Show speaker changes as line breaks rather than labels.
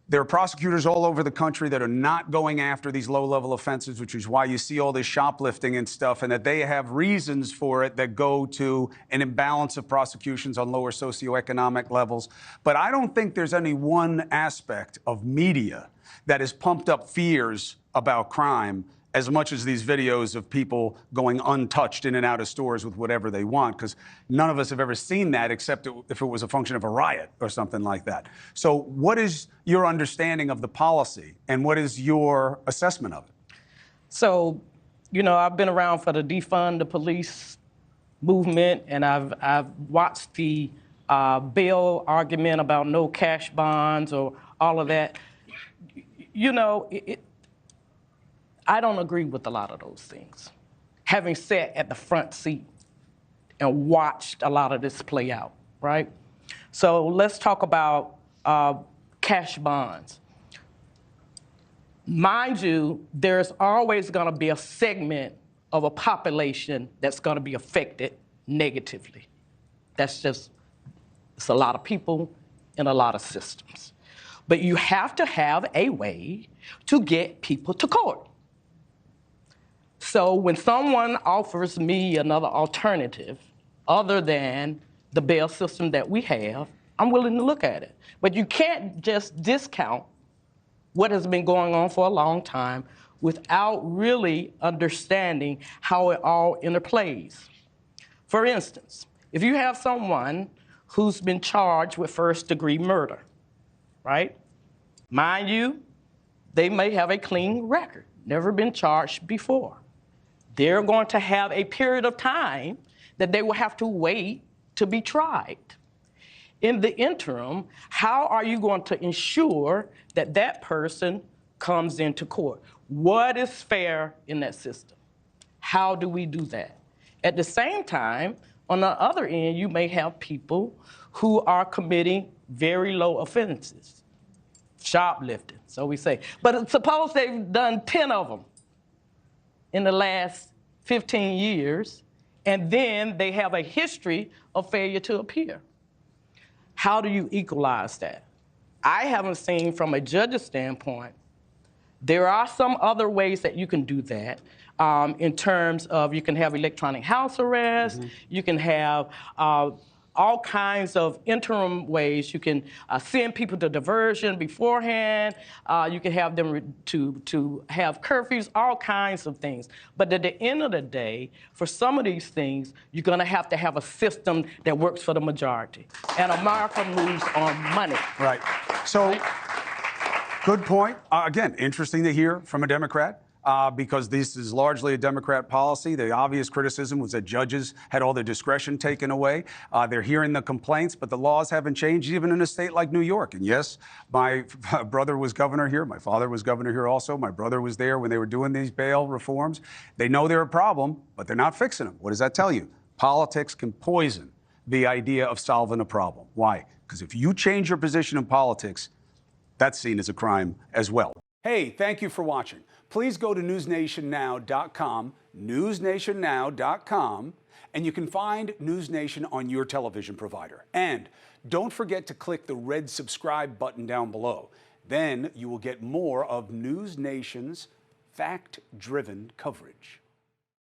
There are prosecutors all over the country that are not going after these low-level offenses, which is why you see all this shoplifting and stuff, and that they have reasons for it that go to an imbalance of prosecutions on lower socioeconomic levels. But I don't think there's any one aspect of media that has pumped up fears about crime as much as these videos of people going untouched in and out of stores with whatever they want, because none of us have ever seen that except if it was a function of a riot or something like that. So what is your understanding of the policy, and what is your assessment of it?
So, you know, I've been around for the defund the police movement, and I've watched the bail argument about no cash bonds or all of that. You know, I don't agree with a lot of those things, having sat at the front seat and watched a lot of this play out, right? So let's talk about cash bonds. Mind you, there's always going to be a segment of a population that's going to be affected negatively. That's just, it's a lot of people in a lot of systems. But you have to have a way to get people to court. So when someone offers me another alternative other than the bail system that we have, I'm willing to look at it. But you can't just discount what has been going on for a long time without really understanding how it all interplays. For instance, if you have someone who's been charged with first-degree murder, right? Mind you, they may have a clean record, never been charged before. They're going to have a period of time that they will have to wait to be tried. In the interim, how are you going to ensure that that person comes into court? What is fair in that system? How do we do that? At the same time, on the other end, you may have people who are committing very low offenses, shoplifting, so we say. But suppose they've done 10 of them in the last 15 years, and then they have a history of failure to appear. How do you equalize that? I haven't seen, from a judge's standpoint, there are some other ways that you can do that in terms of you can have electronic house arrest, you can have all kinds of interim ways. You can send people to diversion beforehand. You can have them to have curfews, all kinds of things. But at the end of the day, for some of these things, you're going to have a system that works for the majority. And America moves on money.
Right. So, good point. Again, interesting to hear from a Democrat. Because this is largely a Democrat policy. The obvious criticism was that judges had all their discretion taken away. They're hearing the complaints, but the laws haven't changed even in a state like New York. And yes, my brother was governor here. My father was governor here also. My brother was there when they were doing these bail reforms. They know they're a problem, but they're not fixing them. What does that tell you? Politics can poison the idea of solving a problem. Why? Because if you change your position in politics, that's seen as a crime as well. Hey, thank you for watching. Please go to newsnationnow.com, newsnationnow.com, and you can find NewsNation on your television provider. And don't forget to click the red subscribe button down below. Then you will get more of NewsNation's fact-driven coverage.